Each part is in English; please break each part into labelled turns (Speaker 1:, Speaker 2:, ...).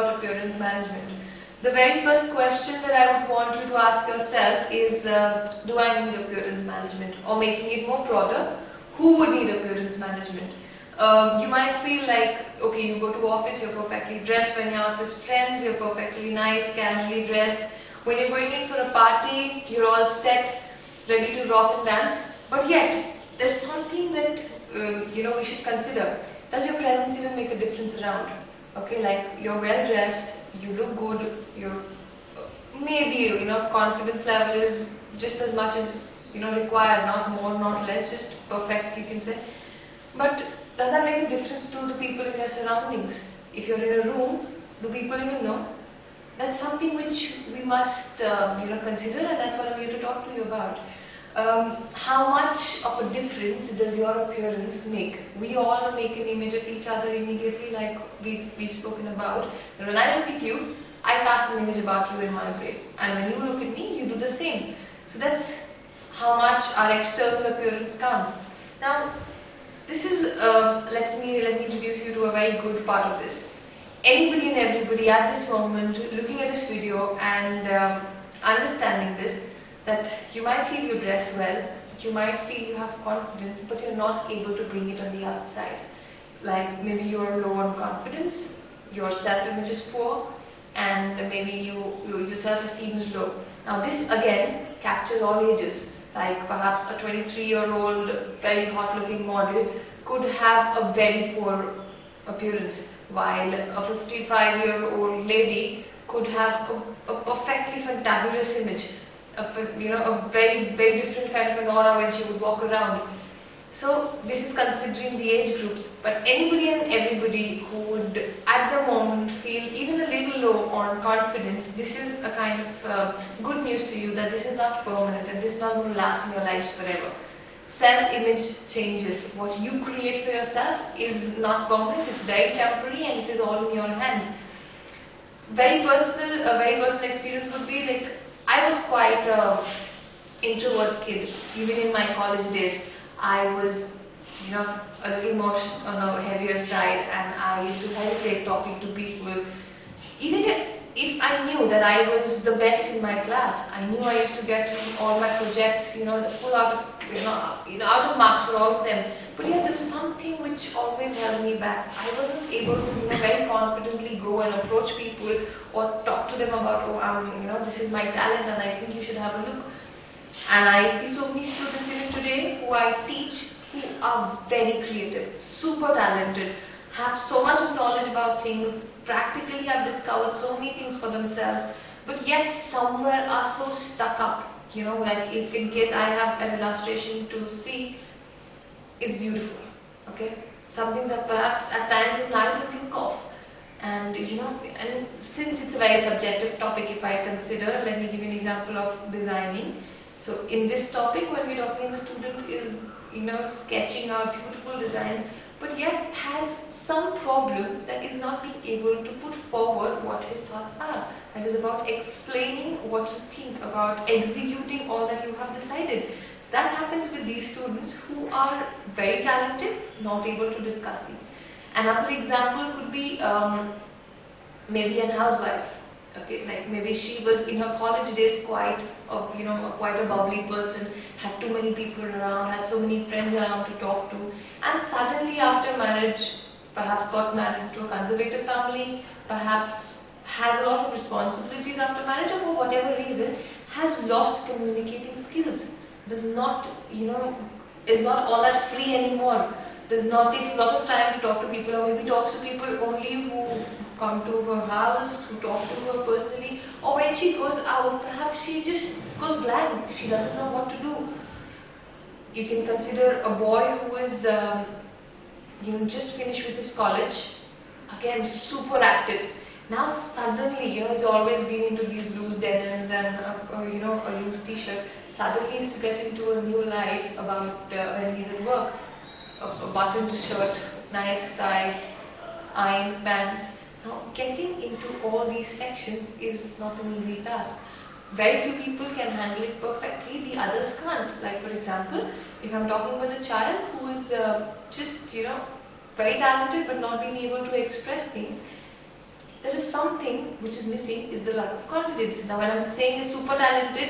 Speaker 1: about appearance management. The very first question that I would want you to ask yourself is, do I need appearance management? Or making it more broader, who would need appearance management? You might feel like, okay, you go to office, you're perfectly dressed. When you're out with friends, you're perfectly nice, casually dressed. When you're going in for a party, you're all set, ready to rock and dance. But yet, there's something that we should consider. Does your presence even make a difference around? Okay, like you're well dressed, you look good, you're maybe confidence level is just as much as required, not more, not less, just perfect, you can say. But does that make a difference to the people in your surroundings? If you're in a room, do people even know? That's something which we must consider, and that's what I'm here to talk to you about. How much of a difference does your appearance make? We all make an image of each other immediately, like we've spoken about. And when I look at you, I cast an image about you in my brain, and when you look at me, you do the same. So that's how much our external appearance counts. Now, this is let me introduce you to a very good part of this. Anybody and everybody at this moment looking at this video and understanding this, that you might feel you dress well, you might feel you have confidence, but you're not able to bring it on the outside. Like maybe you're low on confidence, your self-image is poor, and maybe your self-esteem is low. Now this again captures all ages. Like perhaps a 23-year-old very hot-looking model could have a very poor appearance, while a 55-year-old lady could have a perfectly fantabulous image. A very, very different kind of an aura when she would walk around. So this is considering the age groups, but anybody and everybody who would at the moment feel even a little low on confidence, this is a kind of good news to you that this is not permanent and this is not going to last in your lives forever. Self-image changes. What you create for yourself is not permanent, it's very temporary, and it is all in your hands. A very personal experience would be like, I was quite an introvert kid. Even in my college days, I was a little more on a heavier side, and I used to hesitate talking to people. Even if I knew that I was the best in my class, I knew I used to get all my projects, full out of marks for all of them. But yet there was something which always held me back. I wasn't able to very confidently go and approach people or talk to them about, this is my talent and I think you should have a look. And I see so many students even today who I teach who are very creative, super talented, have so much of knowledge about things, practically have discovered so many things for themselves, but yet somewhere are so stuck up. Like if in case I have an illustration to see, it's beautiful, okay? Something that perhaps at times you can't even think of. And and since it's a very subjective topic, if I consider, let me give you an example of designing. So in this topic, when we're talking, the student is sketching out beautiful designs, but yet has some problem that is not being able to put forward what his thoughts are. That is about explaining what you think, about executing all that you have decided. So that happens with these students who are very talented, not able to discuss things. Another example could be maybe a housewife. Okay, like maybe she was in her college days quite a bubbly person, had too many people around, had so many friends around to talk to, and suddenly after marriage, perhaps got married to a conservative family, perhaps has a lot of responsibilities after marriage, or for whatever reason has lost communicating skills, does not is not all that free anymore, takes a lot of time to talk to people, or maybe talks to people only who come to her house, who talk to her personally, or when she goes out, perhaps she just goes blank, she doesn't know what to do. You can consider a boy who is just finished with his college, again super active. Now suddenly, he's always been into these loose denims and a loose t-shirt. Suddenly he's to get into a new life about when he's at work. A buttoned shirt, nice tie, iron pants. Now getting into all these sections is not an easy task. Very few people can handle it perfectly, the others can't. Like for example, if I'm talking with a child who is just very talented but not being able to express things, there is something which is missing, is the lack of confidence. Now when I'm saying is super talented,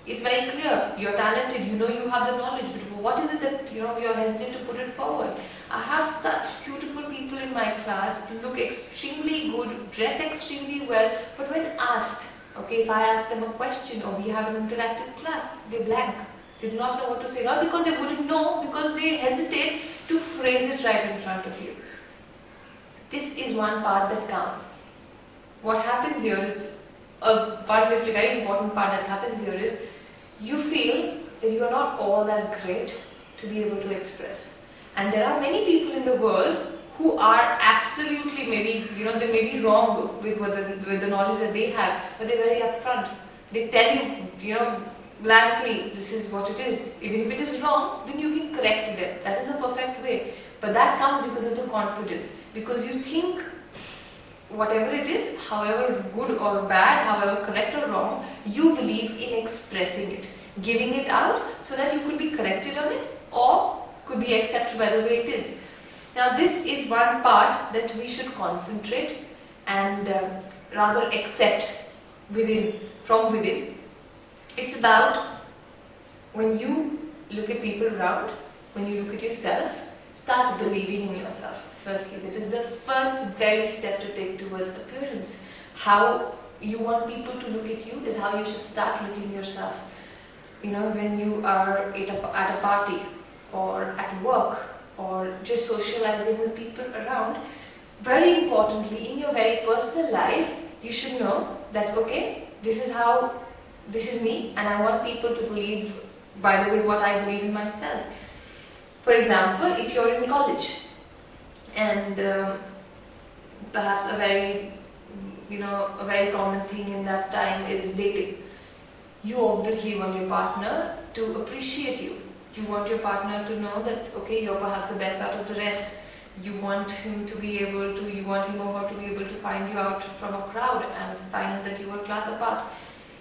Speaker 1: it's very clear, you're talented, you know you have the knowledge, but what is it that you're hesitant to put it forward? I have such beautiful people in my class, look extremely good, dress extremely well, but when asked, okay, if I ask them a question or we have an interactive class, they blank. They do not know what to say, not because they wouldn't know, because they hesitate to phrase it right in front of you. This is one part that counts. What happens here is, one little very important part that happens here is, you feel that you are not all that great to be able to express. And there are many people in the world who are absolutely, maybe, they may be wrong with the knowledge that they have, but they're very upfront. They tell you, blankly, this is what it is. Even if it is wrong, then you can correct them. That is a perfect way. But that comes because of the confidence. Because you think whatever it is, however good or bad, however correct or wrong, you believe in expressing it, giving it out so that you could be corrected on it or could be accepted by the way it is. Now this is one part that we should concentrate and rather accept from within. It's about when you look at people around, when you look at yourself, start believing in yourself. Firstly, that is the first very step to take towards appearance. How you want people to look at you is how you should start looking at yourself. When you are at a party or at work or just socializing with people around, very importantly, in your very personal life, you should know that, okay, this is me, and I want people to believe, by the way, what I believe in myself. For example, if you're in college, and perhaps a very common thing in that time is dating. You obviously want your partner to appreciate you. You want your partner to know that, okay, you're perhaps the best out of the rest. You want him or her to be able to find you out from a crowd and find that you are class apart.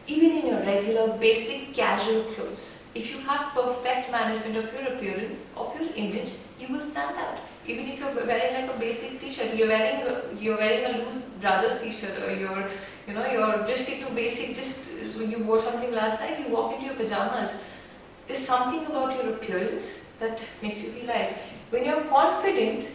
Speaker 1: Even in your regular, basic, casual clothes, if you have perfect management of your appearance, of your image, you will stand out. Even if you're wearing like a basic t-shirt, you're wearing a loose Brothers t-shirt, or you're just into basic, so you wore something last night, you walk into your pajamas. There's something about your appearance that makes you feel nice. When you're confident,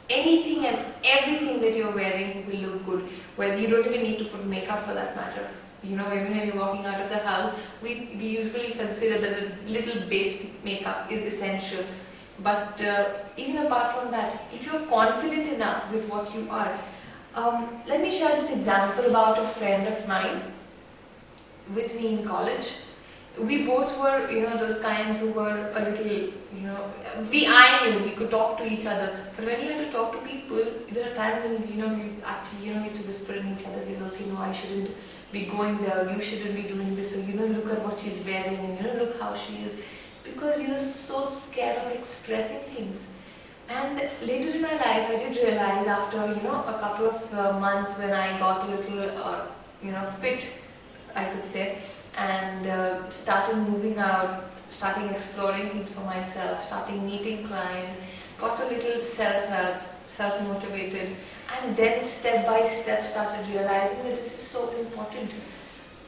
Speaker 1: anything and everything that you're wearing will look good. Whether you don't even need to put makeup for that matter. Even when you're walking out of the house, we usually consider that a little basic makeup is essential. But even apart from that, if you're confident enough with what you are, let me share this example about a friend of mine with me in college. We both were, those kinds who were a little, I knew we could talk to each other. But when you have to talk to people, there are times when, you actually, you have to whisper in each other's ear, I shouldn't be going there, or you shouldn't be doing this, or look at what she's wearing, and look how she is. Because you're so scared of expressing things. And later in my life, I did realize after, a couple of months when I got a little, fit, I could say, and started moving out, starting exploring things for myself, starting meeting clients, got a little self-help, self-motivated, and then step by step started realizing that this is so important.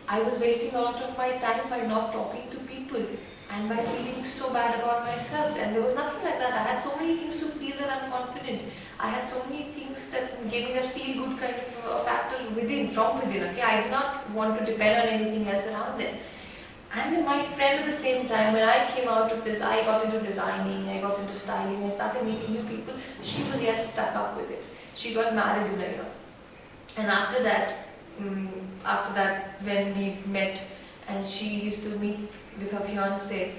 Speaker 1: I was wasting a lot of my time by not talking to people and by feeling so bad about myself, and there was nothing like that. I had so many things to feel that I'm confident. I had so many things that gave me that feel-good kind of a factor from within. Okay, I did not want to depend on anything else around them. And my friend at the same time, when I came out of this, I got into designing, I got into styling, I started meeting new people. She was yet stuck up with it. She got married in a year. And after that, when we met, and she used to meet with her fiance,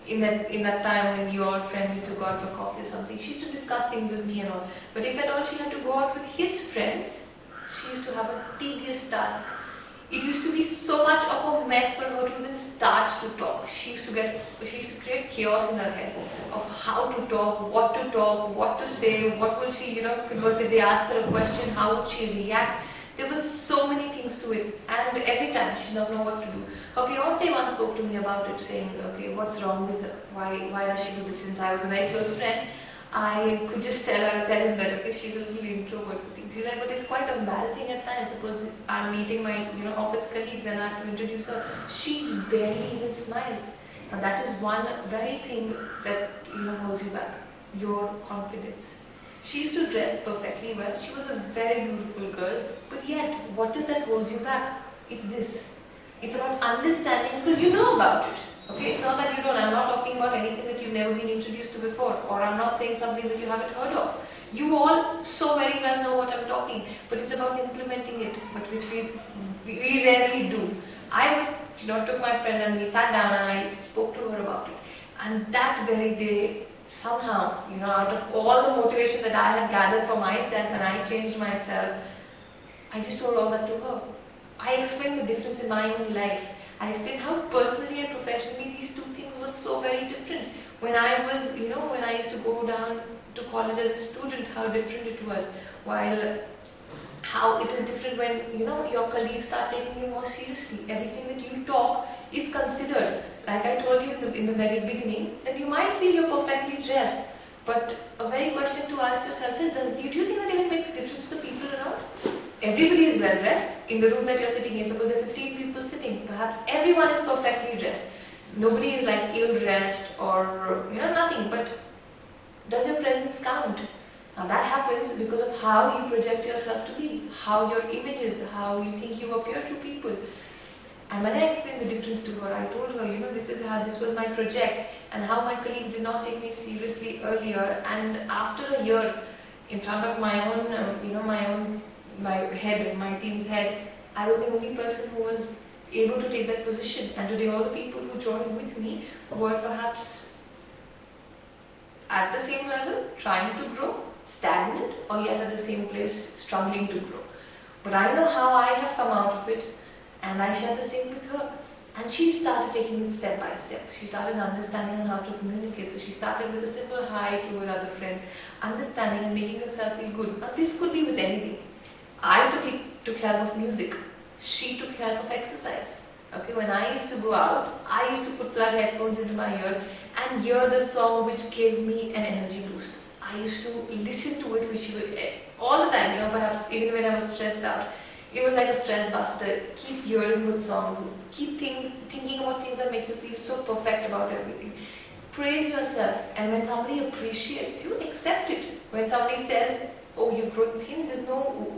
Speaker 1: in that time when you all friends used to go out for coffee or something, she used to discuss things with me and all. But if at all she had to go out with his friends, she used to have a tedious task. It used to be so much of a mess for her to even start to talk. She used to create chaos in her head of how to talk, what to say, what will she, because if they ask her a question, how would she react? There were so many things to it, and every time she did not know what to do. Her fiance once spoke to me about it, saying, okay, what's wrong with her? Why does she do this? Since I was a very close friend, I could just tell him that okay, she's a little introvert with things. He's like, but it's quite embarrassing at times. Suppose I'm meeting my office colleagues and I have to introduce her. She barely even smiles. Now that is one very thing that holds you back. Your confidence. She used to dress perfectly well. She was a very beautiful girl. But yet, what does that hold you back? It's this. It's about understanding because you know about it. Okay, it's not that you don't. I'm not talking about anything that you've never been introduced to before, or I'm not saying something that you haven't heard of. You all so very well know what I'm talking, but it's about implementing it, but which we rarely do. I took my friend and we sat down and I spoke to her about it, and that very day somehow out of all the motivation that I had gathered for myself and I changed myself, I just told all that to her. I explained the difference in my own life. I explained how personally and professionally these two things were so very different. When I was, when I used to go down to college as a student, how different it was. While how it is different when, your colleagues start taking you more seriously. Everything that you talk is considered. Like I told you in the very beginning, that you might feel you're perfectly dressed. But a very question to ask yourself is, do you think that even makes a difference to the people around? Everybody is well dressed. In the room that you're sitting in, suppose there are 15 people sitting, perhaps everyone is perfectly dressed. Nobody is like ill dressed or nothing, but does your presence count? Now that happens because of how you project yourself to be, how your image is, how you think you appear to people. And when I explained the difference to her, I told her, this was my project and how my colleagues did not take me seriously earlier, and after a year in front of my own, my team's head, I was the only person who was able to take that position. And today all the people who joined with me were perhaps at the same level, trying to grow, stagnant, or yet at the same place, struggling to grow. But I know how I have come out of it, and I share the same with her. And she started taking it step by step. She started understanding on how to communicate. So she started with a simple hi to her other friends, understanding and making herself feel good. Now this could be with anything. I took help of music. She took help of exercise. Okay, when I used to go out, I used to plug headphones into my ear and hear the song which gave me an energy boost. I used to listen to it all the time, perhaps even when I was stressed out. It was like a stress buster. Keep hearing good songs. Keep thinking about things that make you feel so perfect about everything. Praise yourself, and when somebody appreciates you, accept it. When somebody says, oh, you've grown thin, there's no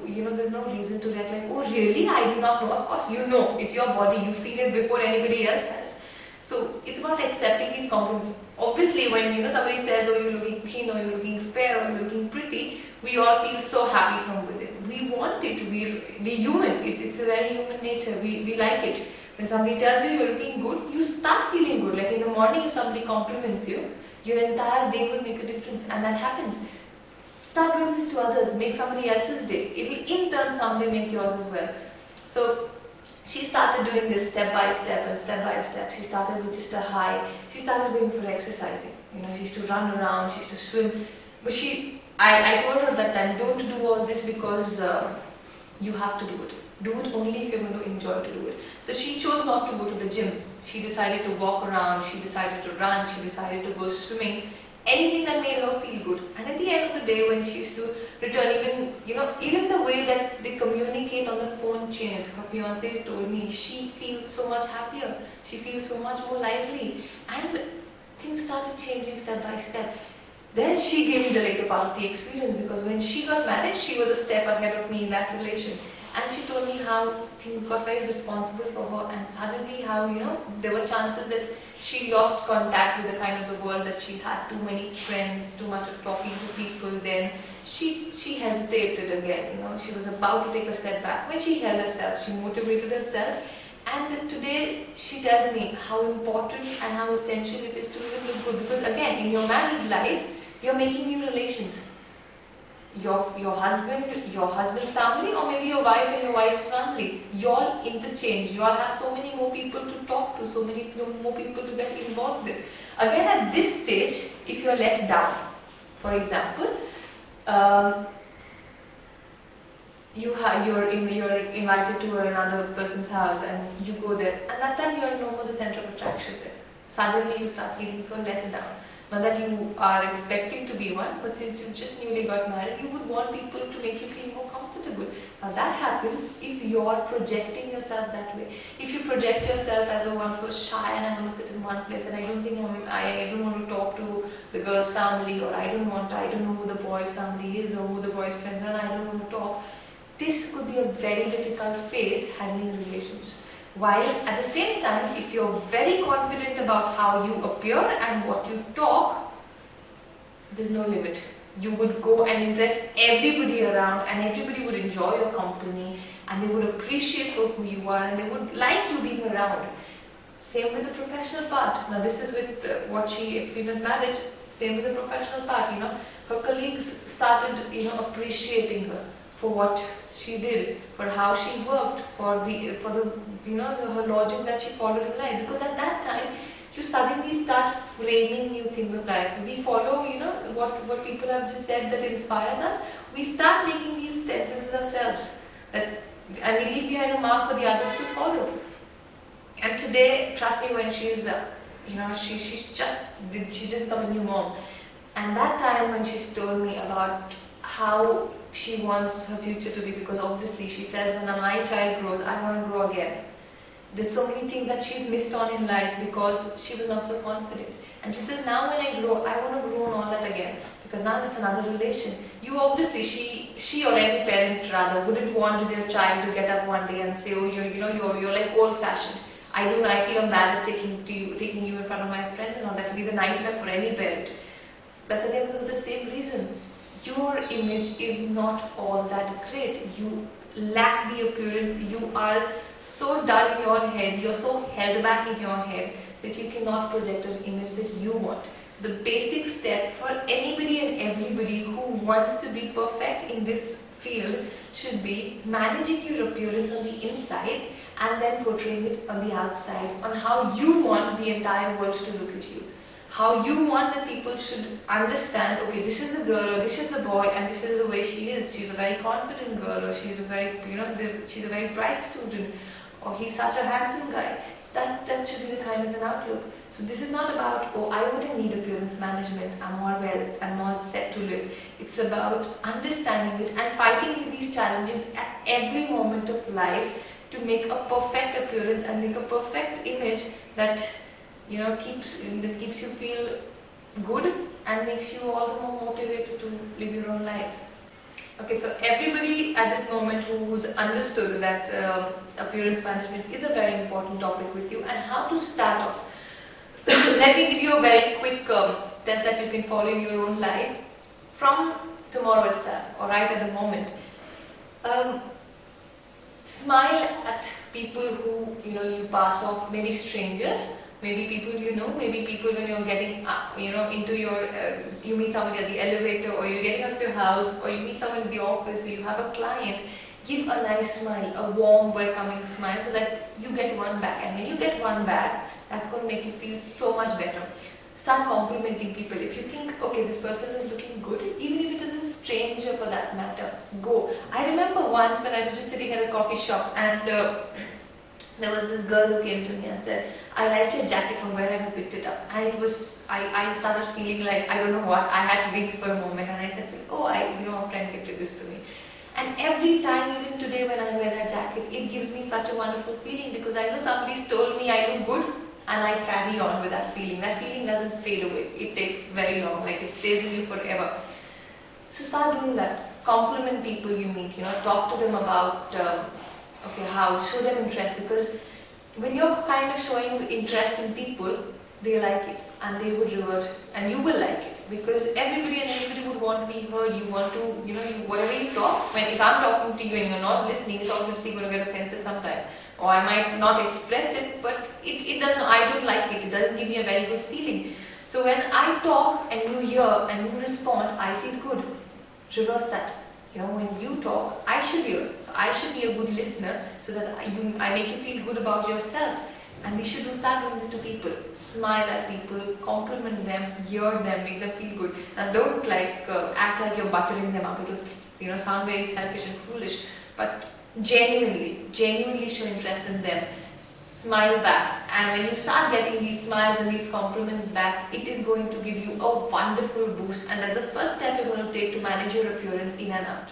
Speaker 1: reason to react like, oh really, I do not know. Of course you know, it's your body, you've seen it before anybody else has. So it's about accepting these compliments. Obviously when somebody says, oh, you're looking thin, or you're looking fair, or you're looking pretty, we all feel so happy from within. We want it, we're human, it's a very human nature, we like it. When somebody tells you you're looking good, you start feeling good. Like in the morning if somebody compliments you, your entire day will make a difference, and that happens. Start doing this to others, make somebody else's day. It will in turn someday make yours as well. So she started doing this step by step and step by step. She started with just a hi. She started going for exercising. She used to run around, she used to swim. But I told her that time, don't do all this because you have to do it. Do it only if you're going to enjoy to do it. So she chose not to go to the gym. She decided to walk around, she decided to run, she decided to go swimming. Anything that made her feel good. And at the end of the day, when she used to return, even the way that they communicate on the phone changed. Her fiance told me she feels so much happier. She feels so much more lively. And things started changing step by step. Then she gave me the later part of the experience, because when she got married, she was a step ahead of me in that relation. And she told me how things got very responsible for her, and suddenly how, there were chances that she lost contact with the kind of the world that she had, too many friends, too much of talking to people. Then she hesitated again, she was about to take a step back. When she held herself, she motivated herself, and today she tells me how important and how essential it is to even look good, because again, in your married life, you're making new relations. Your husband's family, or maybe your wife and your wife's family, you all interchange. You all have so many more people to talk to, so many more people to get involved with. Again, at this stage, if you're let down, for example, you're invited to another person's house and you go there, and that time you're no more the center of attraction there. Suddenly you start feeling so let down. Not that you are expecting to be one, but since you just newly got married, you would want people to make you feel more comfortable. Now that happens if you're projecting yourself that way. If you project yourself as, oh, I'm so shy and I want to sit in one place and I don't want to talk to the girl's family, or I don't know who the boy's family is or who the boy's friends are, and I don't want to talk. This could be a very difficult phase handling relationships. While at the same time, if you're very confident about how you appear and what you talk, there's no limit. You would go and impress everybody around, and everybody would enjoy your company, and they would appreciate who you are, and they would like you being around. Same with the professional part. Now this is with what she explained in marriage. Same with the professional part. Her colleagues started appreciating her for what she did, for how she worked, for the her logic that she followed in life. Because at that time, you suddenly start framing new things of life. We follow, what people have just said that inspires us. We start making these sentences ourselves, and we leave behind a mark for the others to follow. And today, trust me, when she's, she's just become a new mom. And that time when she's told me about how she wants her future to be, because obviously she says, when my child grows, I want to grow again. There's so many things that she's missed on in life because she was not so confident. And she says, now when I grow, I want to grow on all that again. Because now that's another relation. You obviously, she or any parent rather, wouldn't want their child to get up one day and say, oh, you're like old-fashioned. I feel embarrassed taking you in front of my friends and all. That would be the nightmare for any parent. That's again because of the same reason. Your image is not all that great. You lack the appearance. You are so dull in your head. You're so held back in your head that you cannot project an image that you want. So the basic step for anybody and everybody who wants to be perfect in this field should be managing your appearance on the inside and then portraying it on the outside, on how you want the entire world to look at you. How you want that people should understand, okay, this is the girl, or this is the boy, and this is the way she is. She's a very confident girl, or she's a very, she's a very bright student, or he's such a handsome guy. That should be the kind of an outlook. So this is not about, oh, I wouldn't need appearance management, I'm all well, I'm all set to live. It's about understanding it and fighting with these challenges at every moment of life to make a perfect appearance and make a perfect image that keeps you feel good and makes you all the more motivated to live your own life. Okay, so everybody at this moment who's understood that appearance management is a very important topic with you and how to start off. Let me give you a very quick test that you can follow in your own life from tomorrow itself, or right at the moment. Smile at people who you pass off, maybe strangers, maybe people maybe people when you're getting into your, you meet somebody at the elevator, or you're getting out of your house, or you meet someone in the office, or you have a client. Give a nice smile, a warm, welcoming smile, so that you get one back. And when you get one back, that's going to make you feel so much better. Start complimenting people. If you think, okay, this person is looking good, even if it is a stranger for that matter, go. I remember once when I was just sitting at a coffee shop, and there was this girl who came to me and said, I like your jacket from wherever you picked it up. And it was, I started feeling like, I don't know what, I had wings for a moment, and I said, oh, a friend gifted this to me. And every time, even today when I wear that jacket, it gives me such a wonderful feeling, because I know somebody's told me I look good, and I carry on with that feeling. That feeling doesn't fade away. It takes very long, like it stays in you forever. So start doing that. Compliment people you meet, talk to them about, show them interest, because when you're kind of showing interest in people, they like it, and they would revert, and you will like it. Because everybody and anybody would want to be heard. You want to, whatever you talk, if I'm talking to you and you're not listening, it's obviously going to get offensive sometime. Or I might not express it, but it doesn't, I don't like it. It doesn't give me a very good feeling. So when I talk and you hear and you respond, I feel good. Reverse that. When you talk, I should hear. So I should be a good listener, so that I make you feel good about yourself. And we should start doing this to people. Smile at people, compliment them, hear them, make them feel good. And don't act like you're buttering them up. It'll sound very selfish and foolish. But genuinely show interest in them. smile back. And when you start getting these smiles and these compliments back, it is going to give you a wonderful boost, and that's the first step you're going to take to manage your appearance in and out.